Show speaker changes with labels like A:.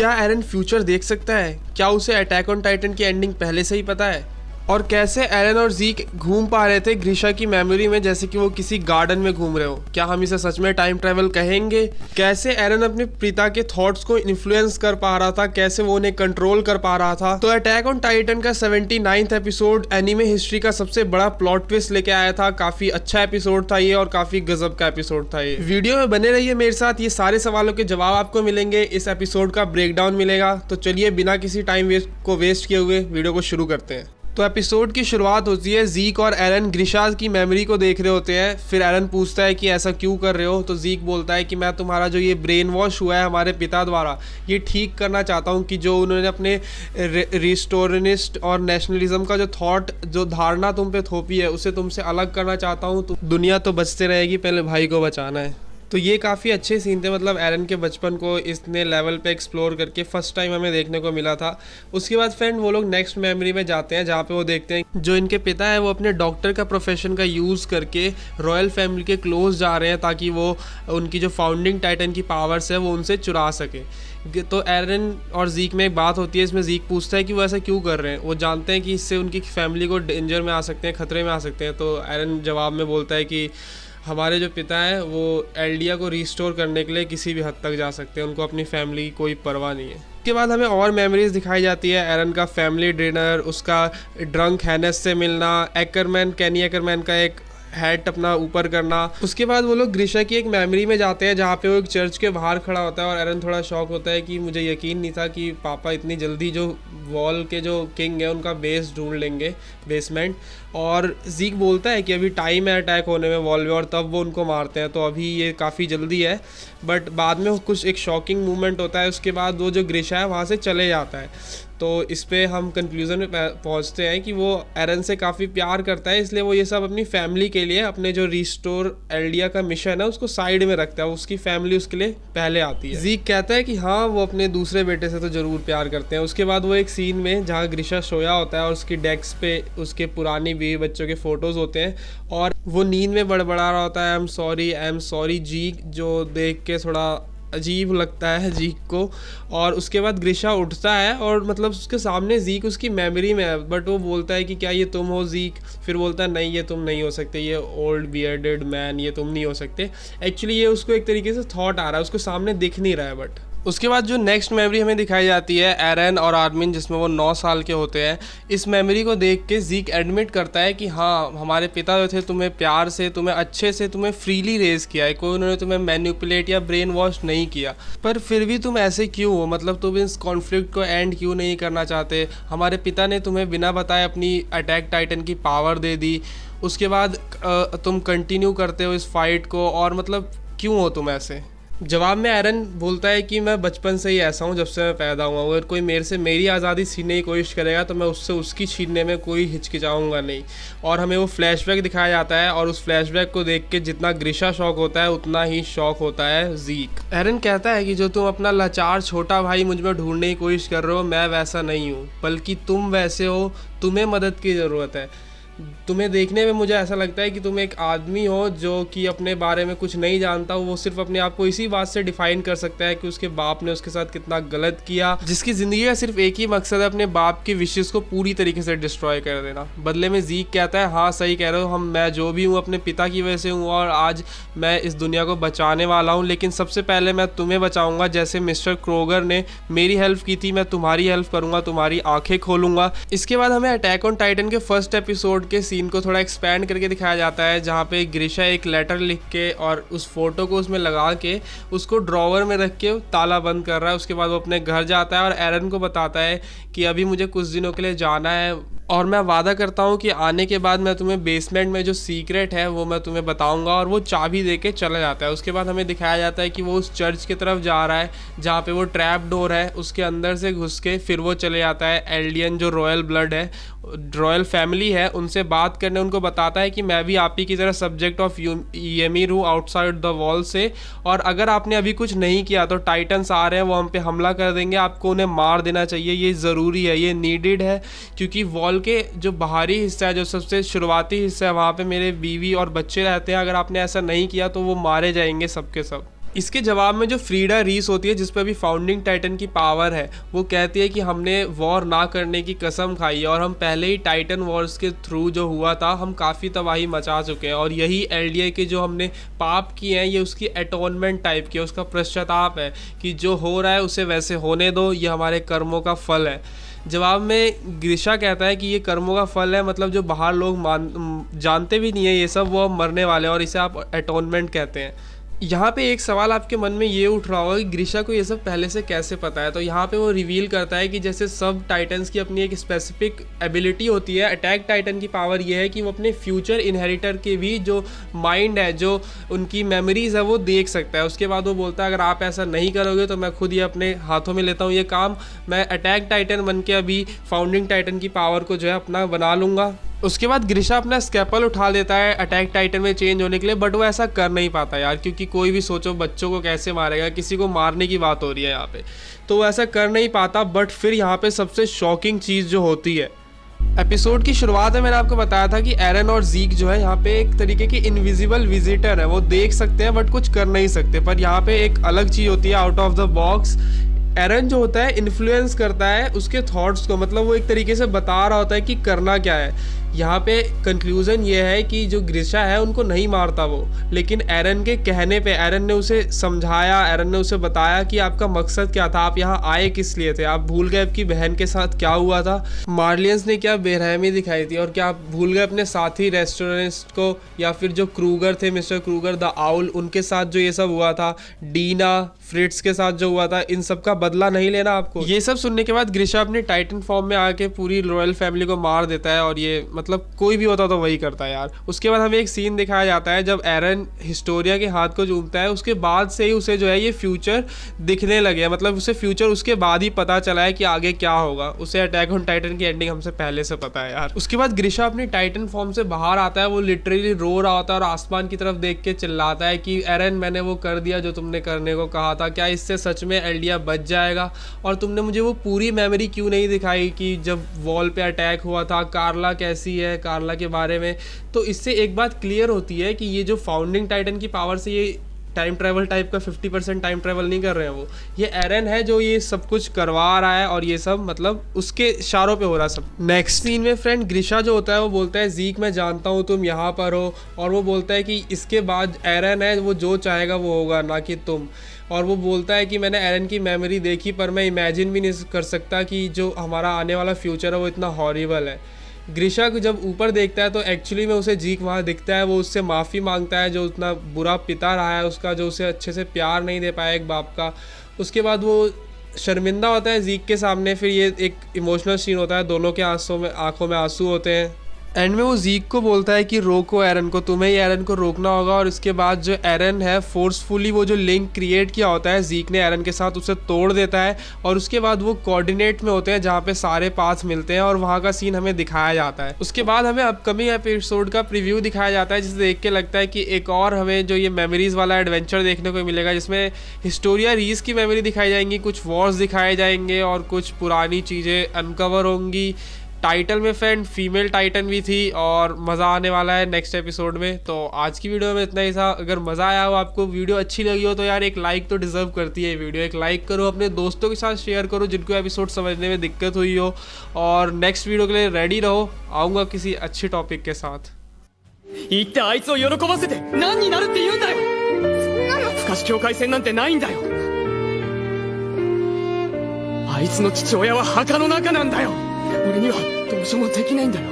A: क्या एरन फ्यूचर देख सकता है? क्या उसे अटैक ऑन टाइटन की एंडिंग पहले से ही पता है? और कैसे एरन और ज़ीक घूम पा रहे थे ग्रीशा की मेमोरी में जैसे कि वो किसी गार्डन में घूम रहे हो? क्या हम इसे सच में टाइम ट्रैवल कहेंगे? कैसे एरन अपने पिता के थॉट्स को इन्फ्लुएंस कर पा रहा था, कैसे वो उन्हें कंट्रोल कर पा रहा था? तो अटैक ऑन टाइटन का 79th एपिसोड एनीमे हिस्ट्री का सबसे बड़ा प्लॉट ट्विस्ट लेके आया था। काफी अच्छा एपिसोड था ये और काफी गजब का एपिसोड था ये। वीडियो में बने रहिए मेरे साथ, ये सारे सवालों के जवाब आपको मिलेंगे, इस एपिसोड का ब्रेकडाउन मिलेगा। तो चलिए बिना किसी टाइम वेस्ट किए हुए वीडियो को शुरू करते हैं। तो एपिसोड की शुरुआत होती है, ज़ीक और एरन ग्रीशा की मेमोरी को देख रहे होते हैं। फिर एरन पूछता है कि ऐसा क्यों कर रहे हो? तो ज़ीक बोलता है कि मैं तुम्हारा जो ये ब्रेन वॉश हुआ है हमारे पिता द्वारा, ये ठीक करना चाहता हूँ कि जो उन्होंने अपने रिस्टोरनिस्ट और नेशनलिज्म का जो थॉट, जो धारणा तुम पे थोपी है, उसे तुमसे अलग करना चाहता हूँ। तो दुनिया तो बचते रहेगी, पहले भाई को बचाना है। तो ये काफ़ी अच्छे सीन थे, मतलब एरन के बचपन को इसने लेवल पे एक्सप्लोर करके फर्स्ट टाइम हमें देखने को मिला था। उसके बाद फ्रेंड वो लोग नेक्स्ट मेमोरी में जाते हैं जहाँ पे वो देखते हैं जो इनके पिता है वो अपने डॉक्टर का प्रोफेशन का यूज़ करके रॉयल फैमिली के क्लोज जा रहे हैं ताकि वो उनकी जो फाउंडिंग टाइटन की पावर्स है वो उनसे चुरा सके। तो एरन और ज़ीक में एक बात होती है, इसमें ज़ीक पूछता है कि वो ऐसा क्यों कर रहे हैं। वो जानते हैं कि इससे उनकी फैमिली को डेंजर में आ सकते हैं, खतरे में आ सकते हैं। तो एरन जवाब में बोलता है कि हमारे जो पिता है वो एल्डिया को रिस्टोर करने के लिए किसी भी हद तक जा सकते हैं, उनको अपनी फैमिली की कोई परवाह नहीं है। उसके बाद हमें और मेमोरीज दिखाई जाती है, एरन का फैमिली डिनर, उसका ड्रंक हैनेस से मिलना, एकरमैन कैनी एकरमैन का एक हैट अपना ऊपर करना। उसके बाद वो लोग ग्रीशा की एक मेमोरी में जाते हैं जहाँ पे वो एक चर्च के बाहर खड़ा होता है और एरन थोड़ा शॉक होता है कि मुझे यकीन नहीं था कि पापा इतनी जल्दी जो वॉल के जो किंग है उनका बेस ढूंढ लेंगे, बेसमेंट। और ज़ीक बोलता है कि अभी टाइम है अटैक होने में वॉल में और तब वो उनको मारते हैं, तो अभी ये काफ़ी जल्दी है। बट बाद में कुछ एक शॉकिंग मूवमेंट होता है, उसके बाद वो जो ग्रीशा है वहाँ से चले जाता है। तो इस पे हम कंक्लूज़न में पहुँचते हैं कि वो एरन से काफ़ी प्यार करता है, इसलिए वो ये सब अपनी फैमिली के लिए, अपने जो रिस्टोर एल्डिया का मिशन है उसको साइड में रखता है। उसकी फैमिली उसके लिए पहले आती है। ज़ीक कहता है कि हाँ वो अपने दूसरे बेटे से तो ज़रूर प्यार करते हैं। उसके बाद वो एक सीन में जहाँ ग्रीशा सोया होता है और उसकी डेस्क पे उसके पुरानी बीवी बच्चों के फ़ोटोज़ होते हैं और वो नींद में बड़बड़ा रहा होता है, आई एम सॉरी ज़ीक, जो देख के थोड़ा अजीब लगता है ज़ीक को। और उसके बाद ग्रीशा उठता है और मतलब उसके सामने ज़ीक उसकी मेमोरी में है, बट वो बोलता है कि क्या ये तुम हो ज़ीक? फिर बोलता है नहीं ये तुम नहीं हो सकते, ये ओल्ड बियर्डेड मैन, ये तुम नहीं हो सकते। एक्चुअली ये उसको एक तरीके से थॉट आ रहा है, उसको सामने दिख नहीं रहा है। बट उसके बाद जो नेक्स्ट मेमोरी हमें दिखाई जाती है एरन और आर्मिन, जिसमें वो 9 साल के होते हैं। इस मेमोरी को देख के ज़ीक एडमिट करता है कि हाँ हमारे पिता जो थे तुम्हें प्यार से, तुम्हें अच्छे से, तुम्हें फ्रीली रेज किया है, कोई उन्होंने तुम्हें मैनिपुलेट या ब्रेन वॉश नहीं किया। पर फिर भी तुम ऐसे क्यों हो? मतलब तुम इस कॉन्फ्लिक्ट को एंड क्यों नहीं करना चाहते? हमारे पिता ने तुम्हें बिना बताए अपनी अटैक टाइटन की पावर दे दी, उसके बाद तुम कंटिन्यू करते हो इस फाइट को, और मतलब क्यों हो तुम ऐसे? जवाब में एरन बोलता है कि मैं बचपन से ही ऐसा हूँ, जब से मैं पैदा हुआ हूँ। अगर कोई मेरे से मेरी आज़ादी छीनने की कोशिश करेगा तो मैं उससे उसकी छीनने में कोई हिचकिचाऊंगा नहीं। और हमें वो फ्लैशबैक दिखाया जाता है और उस फ्लैशबैक को देख के जितना ग्रीशा शॉक होता है उतना ही शॉक होता है ज़ीक। एरन कहता है कि जो तुम अपना लाचार छोटा भाई मुझ में ढूंढने की कोशिश कर रहे हो, मैं वैसा नहीं हूँ, बल्कि तुम वैसे हो, तुम्हें मदद की ज़रूरत है। तुम्हें देखने में मुझे ऐसा लगता है कि तुम एक आदमी हो जो कि अपने बारे में कुछ नहीं जानता। वो सिर्फ अपने आप को इसी बात से डिफाइन कर सकता है कि उसके बाप ने उसके साथ कितना गलत किया, जिसकी ज़िंदगी का सिर्फ एक ही मकसद है, अपने बाप की विशेस को पूरी तरीके से डिस्ट्रॉय कर देना। बदले में ज़ीक कहता है हाँ सही कह रहे हो, मैं जो भी हूँ अपने पिता की वजह से हूँ और आज मैं इस दुनिया को बचाने वाला हूँ, लेकिन सबसे पहले मैं तुम्हें बचाऊँगा। जैसे मिस्टर क्रोगर ने मेरी हेल्प की थी, मैं तुम्हारी हेल्प करूँगा, तुम्हारी आँखें खोलूँगा। इसके बाद हमें अटैक ऑन टाइटन के फर्स्ट एपिसोड के सीन को थोड़ा एक्सपैंड करके दिखाया जाता है, जहाँ पे ग्रीशा एक लेटर लिख के और उस फोटो को उसमें लगा के उसको ड्रॉवर में रख के ताला बंद कर रहा है। उसके बाद वो अपने घर जाता है और एरन को बताता है कि अभी मुझे कुछ दिनों के लिए जाना है और मैं वादा करता हूँ कि आने के बाद मैं तुम्हें बेसमेंट में जो सीक्रेट है वो मैं तुम्हें बताऊँगा। और वो चाबी दे के चला जाता है। उसके बाद हमें दिखाया जाता है कि वो उस चर्च की तरफ जा रहा है जहाँ पे वो ट्रैप डोर है, उसके अंदर से घुस के फिर वो चले जाता है एल्डियन जो रॉयल ब्लड है, रॉयल फैमिली है, उनसे बात करने। उनको बताता है कि मैं भी आप ही की तरह सब्जेक्ट ऑफ ईमिर हूँ आउटसाइड द वॉल से, और अगर आपने अभी कुछ नहीं किया तो टाइटन्स आ रहे हैं, वो हम पे हमला कर देंगे, आपको उन्हें मार देना चाहिए, ये ज़रूरी है, ये नीडेड है, क्योंकि वॉल के जो बाहरी हिस्सा है, जो सबसे शुरुआती हिस्सा है, वहाँ पे मेरे बीवी और बच्चे रहते हैं। अगर आपने ऐसा नहीं किया तो वो मारे जाएंगे सबके सब। इसके जवाब में जो फ्रीडा रीस होती है, जिस पर अभी फाउंडिंग टाइटन की पावर है, वो कहती है कि हमने वॉर ना करने की कसम खाई है और हम पहले ही टाइटन वॉर्स के थ्रू जो हुआ था हम काफ़ी तबाही मचा चुके हैं, और यही एलडीए के जो हमने पाप किए हैं ये उसकी एटोनमेंट टाइप की, उसका पश्चाताप है कि जो हो रहा है उसे वैसे होने दो, ये हमारे कर्मों का फल है। जवाब में ग्रिशा कहता है कि ये कर्मों का फल है, मतलब जो बाहर लोग जानते भी नहीं है ये सब, वो अब मरने वाले हैं और इसे आप एटोनमेंट कहते हैं। यहाँ पे एक सवाल आपके मन में ये उठ रहा होगा कि ग्रिशा को ये सब पहले से कैसे पता है, तो यहाँ पे वो रिवील करता है कि जैसे सब टाइटन्स की अपनी एक स्पेसिफिक एबिलिटी होती है, अटैक टाइटन की पावर ये है कि वो अपने फ्यूचर इनहेरिटर के भी जो माइंड है, जो उनकी मेमोरीज है वो देख सकता है। उसके बाद वो बोलता है अगर आप ऐसा नहीं करोगे तो मैं खुद ये अपने हाथों में लेता हूँ ये काम, मैं अटैक टाइटन बन के अभी फाउंडिंग टाइटन की पावर को जो है अपना बना लूँगा। उसके बाद ग्रिशा अपना स्केपल उठा लेता है अटैक टाइटन में चेंज होने के लिए, बट वो ऐसा कर नहीं पाता यार, क्योंकि कोई भी सोचो बच्चों को कैसे मारेगा, किसी को मारने की बात हो रही है यहाँ पे, तो वो ऐसा कर नहीं पाता। बट फिर यहाँ पे सबसे शॉकिंग चीज़ जो होती है, एपिसोड की शुरुआत में मैंने आपको बताया था कि एरन और ज़ीक जो है यहाँ पे एक तरीके की इनविजिबल विजिटर है, वो देख सकते हैं बट कुछ कर नहीं सकते। पर यहाँ पे एक अलग चीज़ होती है आउट ऑफ द बॉक्स। एरन जो होता है इन्फ्लुएंस करता है उसके थॉट्स को, मतलब वो एक तरीके से बता रहा होता है कि करना क्या है। यहाँ पे कंक्लूजन ये है कि जो ग्रिशा है उनको नहीं मारता वो, लेकिन एरन के कहने पे एरन ने उसे समझाया, एरन ने उसे बताया कि आपका मकसद क्या था, आप यहाँ आए किस लिए थे, आप भूल गए आपकी बहन के साथ क्या हुआ था, मार्लियंस ने क्या बेरहमी दिखाई थी, और क्या आप भूल गए अपने साथी रेस्टोरेंट को, या फिर जो क्रूगर थे मिस्टर क्रूगर द आउल, उनके साथ जो ये सब हुआ था, डीना फ्रिट्स के साथ जो हुआ था, इन सब का बदला नहीं लेना आपको। ये सब सुनने के बाद ग्रिशा अपने टाइटन फॉर्म में आके पूरी रॉयल फैमिली को मार देता है, और ये मतलब कोई भी होता तो वही करता है यार। उसके बाद हमें एक सीन दिखाया जाता है जब एरन हिस्टोरिया के हाथ को चूमता है, उसके बाद से ही उसे जो है ये फ्यूचर दिखने लगे, मतलब उसे फ्यूचर उसके बाद ही पता चला है कि आगे क्या होगा। उसे अटैक ऑन टाइटन की एंडिंग हमसे पहले से पता है यार। उसके बाद ग्रिशा अपनी टाइटन फॉर्म से बाहर आता है, वो लिटरली रो रहा होता है और आसमान की तरफ देख के चिल्लाता है कि एरन मैंने वो कर दिया जो तुमने करने को कहा था, क्या इससे सच में एल्डिया बच जाएगा, और तुमने मुझे वो पूरी मेमोरी क्यों नहीं दिखाई कि जब वॉल पे अटैक हुआ था, कार्ला कैसी है, कार्ला के बारे में। तो इससे एक बात क्लियर होती है कि ये जो फाउंडिंग टाइटन की पावर से ये टाइम ट्रैवल टाइप का 50% टाइम ट्रैवल नहीं कर रहे हैं, वो ये एरन है जो ये सब कुछ करवा रहा है, और ये सब मतलब उसके इशारों पे हो रहा है सब। नेक्स्ट सीन में फ्रेंड ग्रिशा जो होता है वो बोलता है ज़ीक मैं जानता हूँ तुम यहाँ पर हो, और वो बोलता है कि इसके बाद एरन है वो जो चाहेगा वो होगा, ना कि तुम। और वो बोलता है कि मैंने एरन की मेमोरी देखी पर मैं इमेजिन भी नहीं कर सकता कि जो हमारा आने वाला फ्यूचर है वो इतना हॉरिबल है। ग्रिशा को जब ऊपर देखता है तो एक्चुअली में उसे जीक वहाँ दिखता है, वो उससे माफ़ी मांगता है जो उतना बुरा पिता रहा है उसका, जो उसे अच्छे से प्यार नहीं दे पाया एक बाप का। उसके बाद वो शर्मिंदा होता है जीक के सामने, फिर ये एक इमोशनल सीन होता है, दोनों के आंखों में आंसू होते हैं। एंड में वो ज़ीक को बोलता है कि रोको एरन को, तुम्हें ही एरन को रोकना होगा। और इसके बाद जो एरन है फोर्सफुली वो जो लिंक क्रिएट किया होता है ज़ीक ने एरन के साथ, उसे तोड़ देता है, और उसके बाद वो कोऑर्डिनेट में होते हैं जहाँ पे सारे पाथ मिलते हैं, और वहाँ का सीन हमें दिखाया जाता है। उसके बाद हमें अपकमिंग एपिसोड का प्रीव्यू दिखाया जाता है, जिसे देख के लगता है कि एक और हमें जो ये मेमोरीज वाला एडवेंचर देखने को मिलेगा, जिसमें हिस्टोरिया रीस की मेमोरी दिखाई जाएंगी, कुछ वॉर्स दिखाए जाएंगे और कुछ पुरानी चीज़ें अनकवर होंगी। टाइटल में फ्रेंड फीमेल टाइटन भी थी, और मज़ा आने वाला है नेक्स्ट एपिसोड में। तो आज की वीडियो में इतना ही था। अगर मज़ा आया हो, आपको वीडियो अच्छी लगी हो, तो यार एक लाइक तो डिज़र्व करती है वीडियो। एक लाइक करो, अपने दोस्तों के साथ शेयर करो जिनको एपिसोड समझने में दिक्कत हुई हो, और नेक्स्ट वीडियो के लिए रेडी रहो, आऊँगा किसी अच्छे टॉपिक के साथ।
B: 言ってあいつを喜ばせて何になるって言うんだよ。不可視境界線なんてないんだよ。あいつの父親は墓の中なんだよ。俺にはどうしようもできないんだよ。